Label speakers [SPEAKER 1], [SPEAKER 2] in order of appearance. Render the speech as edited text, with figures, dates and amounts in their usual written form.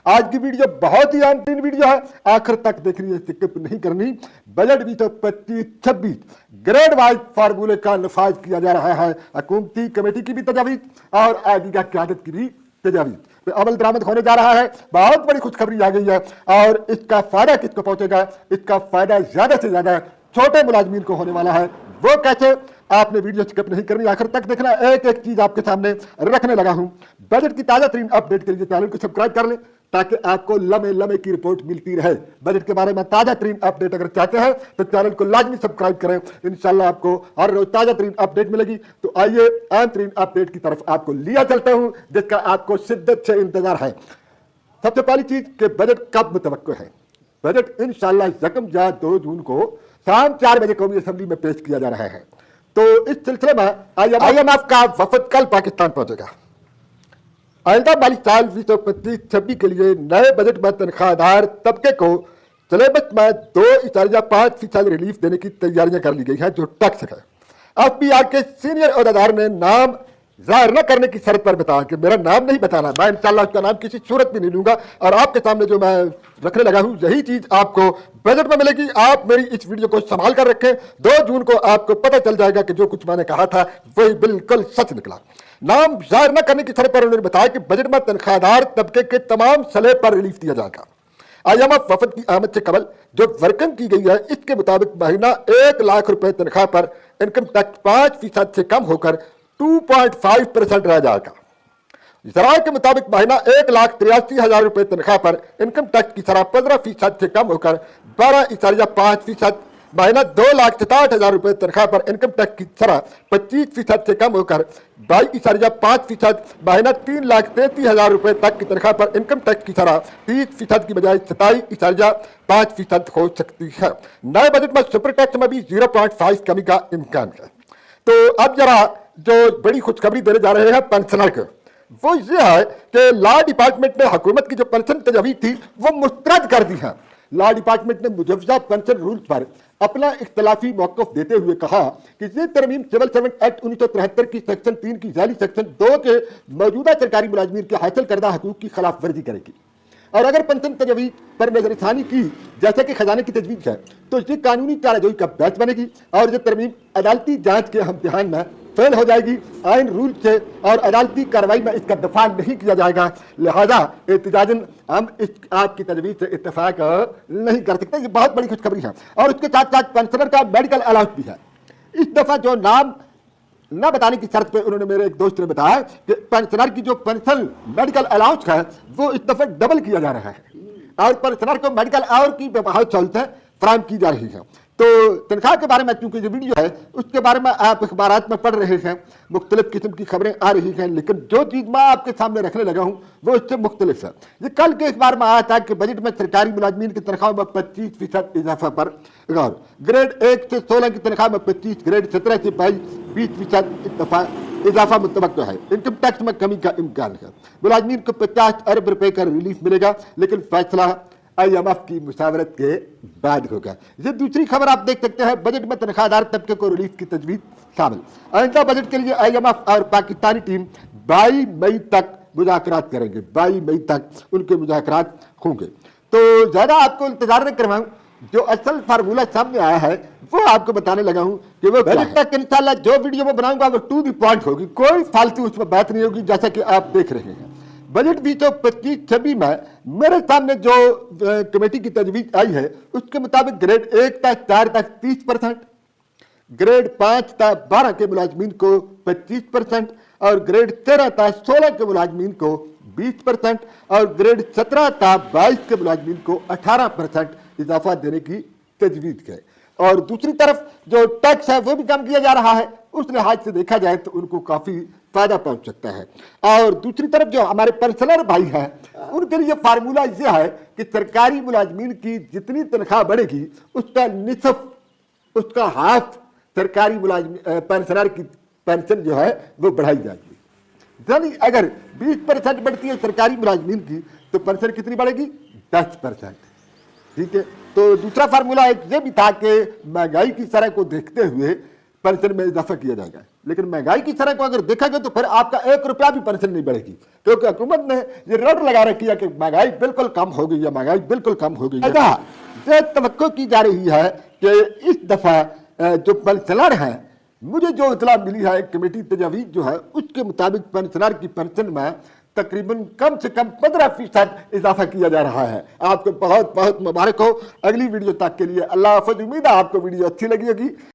[SPEAKER 1] आज की वीडियो बहुत ही आंतरिक वीडियो है, आखिर तक देखनी है, स्किप नहीं करनी। बजट भी तो 25-26 ग्रेड वाइज फार्मूले का नफाज किया जा रहा है। हुकूमती कमेटी की भी तजावीज और आगे क्यादत की भी तजावीज अमल दरामद होने जा रहा है। बहुत बड़ी खुशखबरी आ गई है और इसका फायदा किसको पहुंचेगा? इसका फायदा ज्यादा से ज्यादा छोटे मुलाजमीन को होने वाला है। वो कैसे? आपने वीडियो स्किप नहीं करनी, आखिर तक देखना। एक एक चीज आपके सामने रखने लगा हूं। बजट की ताजा तरीन अपडेट के लिए चैनल को सब्सक्राइब कर लें ताकि आपको लम्हे लम्हे की रिपोर्ट मिलती रहे। बजट के बारे में ताजा तरीन अपडेट अगर चाहते हैं तो चैनल को लाजमी सब्सक्राइब करें। इंशाल्लाह आपको हर रोज ताजा तरीन अपडेट मिलेगी। तो आइए अहम तरीन अपडेट की तरफ आपको लिया चलता हूं, जिसका आपको शिद्दत से इंतजार है। सबसे पहली चीज कि बजट कब मुतवक्को है? बजट इंशाल्लाह 2 जून को शाम 4 बजे कौमी असेंबली में पेश किया जा रहा है। तो इस सिलसिले में IMF का वफद कल पाकिस्तान पहुंचेगा। आइंदा माली साल 2025-26 के लिए नए बजट में तनख्वाहदार तबके को सिलेबस में 2.5% रिलीफ देने की तैयारियां कर ली गई हैं, जो टैक्स है। FBR के सीनियर अहदेदार ने नाम जाहिर न करने की शर्त पर बताया कि मेरा नाम नहीं बताना, मैं इंशाल्लाह उसका नाम किसी सूरत भी नहीं लूंगा। और आपके सामने जो मैं रखने लगा हूं यही चीज आपको बजट में मिलेगी। आप मेरी इस वीडियो को संभाल कर रखें। 2 जून को आपको पता चल जाएगा कि जो कुछ मैंने कहा था वही बिल्कुल सच निकला। नाम जाहिर न करने की शर्त पर उन्होंने बताया कि बजट में तनख्वाहदार तबके के तमाम स्लैब पर रिलीफ दिया जाएगा। IMF वफद की आमद से कबल जो वर्किंग की गई है, इसके मुताबिक महीना 1 लाख रुपए तनख्वाह पर इनकम टैक्स 5% से कम होकर 2.5% रह जाएगा। जराये के मुताबिक महीना 1,83,000 रुपए तनख्वाह पर इनकम टैक्स की शरह 15% से कम होकर 12.5%, महीना 2,67,000 रुपए तनख्वाह पर इनकम टैक्स की शरह 25% से कम होकर 22.5%, महीना 3,33,000 रुपए तक की तनख्वाह पर इनकम टैक्स की शरह 30% की बजाय 27.5% हो सकती है। नए बजट में सुपर टैक्स में भी 0.5 कमी का इम्कान है। तो अब जरा जो बड़ी खुशखबरी देने जा रहे हैं पेंशनर को, वो ये है कि लॉ डिपार्टमेंट ने हुकूमत की जो पेंशन तजवीज़ थी वो मुस्तरद कर दी है। लॉ डिपार्टमेंट ने मुजव्वजा पेंशन रूल्स पर अपना इख्तलाफी मौक़िफ़ देते हुए कहा कि ये तरमीम सिविल सर्वेंट एक्ट 1973 की सेक्शन 3 की जाली सेक्शन 2 के मौजूदा सरकारी मुलाजमीन के हासिल करदा हकूक़ की खिलाफ वर्जी करेगी। और अगर पेंशन तजवीज़ पर नजरसानी की जैसे कि खजाने की तजवीज़ है तो ये कानूनी चाराजोई का बहस बनेगी और ये तरमीम अदालती जांच के इम्तिहान में फेल हो जाएगी। आइन रूल से और अदालती कार्रवाई में इसका दफा नहीं किया जाएगा। लिहाजा एहतिजाजन हम इस आपकी तजवीज़ से इत्तेफाक नहीं कर सकते। ये बहुत बड़ी खुशखबरी है। और उसके साथ साथ पेंशनर का मेडिकल अलाउंस भी है। इस दफा जो नाम न बताने की शर्त पे उन्होंने, मेरे एक दोस्त ने बताया कि पेंशनर की जो पेंशन मेडिकल अलाउंस है वो इस दफे डबल किया जा रहा है और पेंशनर को मेडिकल और की बहुत सहूलतें फराहम की जा रही हैं। तो तनख्वाह के बारे में चूंकि जो वीडियो है उसके बारे में आप अखबारात में पढ़ रहे हैं, मुख्तलिफ किस्म की खबरें आ रही हैं, लेकिन जो चीज़ मैं आपके सामने रखने लगा हूँ वो इससे मुख्तलिफ है। ये कल के अखबार में आया था कि बजट में सरकारी मुलाजमीन की तनख्वाह में 25% इजाफा पर गौर। ग्रेड 1 से 16 की तनख्वाह में 25, ग्रेड 17 से 20% इजाफा मुतवक्को है। इनकम टैक्स में कमी का इम्कान है। मुलाजमीन को 50 अरब रुपए का रिलीफ मिलेगा, लेकिन फैसला IMF की मुशावरत के बाद होगा। ये दूसरी खबर आप देख सकते हैं। बजट में तनख्वाहदार तबके को रिलीफ की तजवीज़ शामिल। आइंदा बजट के लिए IMF और पाकिस्तानी टीम 22 मई तक मुज़ाकरात करेंगे। 22 मई तक उनके मुज़ाकरात होंगे। तो ज़्यादा आपको इंतजार नहीं करवाऊँ, जो असल फार्मूला सामने आया है वो आपको बताने लगा हूँ कि वो बजट तक इंशाल्लाह जो वीडियो में बनाऊंगा वो टू द पॉइंट होगी, कोई फालतू उसमें बात नहीं होगी, जैसा कि आप देख रहे हैं। बजट भी तो 25-26 में मेरे सामने जो कमेटी की तजवीज़ आई है उसके मुताबिक ग्रेड 1 तक 4 तक 30%, ग्रेड 5 तक 12 के मुलाजमीन को 25% और ग्रेड 13 तक 16 के मुलाजमीन को 20% और ग्रेड 17 तक 22 के मुलाजमीन को 18% इजाफा देने की तजवीज़ है। और दूसरी तरफ जो टैक्स है वो भी कम किया जा रहा है। उस लिहाज से देखा जाए तो उनको काफ़ी फायदा पहुंच सकता है। और दूसरी तरफ जो हमारे पेंशनर भाई हैं उनके लिए फार्मूला यह है कि सरकारी मुलाजमीन की जितनी तनख्वाह बढ़ेगी उसका निसफ, उसका हाफ सरकारी मुलाजमीन पेंशनर की पेंशन जो है वो बढ़ाई जाएगी। यानी अगर 20% बढ़ती है सरकारी मुलाजमीन की तो पेंशन कितनी बढ़ेगी? 10%। ठीक है। तो दूसरा फार्मूला एक ये भी था कि महंगाई की शरह को देखते हुए पेंशन में इजाफा किया जाएगा। लेकिन महंगाई की तरह को अगर देखा गया तो फिर आपका 1 रुपया भी पेंशन नहीं बढ़ेगी, क्योंकि हुकूमत ने ये रट लगा रखी है कि महंगाई बिल्कुल कम हो गई है, महंगाई बिल्कुल कम हो गई है। ये तवक्को की जा रही है कि इस दफा जो पेंशनर हैं, मुझे जो इतला मिली है एक कमेटी तजावीज़ जो है उसके मुताबिक पेंशनर की पेंशन में तकरीबन कम से कम 15% इजाफा किया जा रहा है। आपको बहुत बहुत मुबारक हो। अगली वीडियो तक के लिए अल्लाह हाफ़िज़। उम्मीद है आपको वीडियो अच्छी लगी होगी।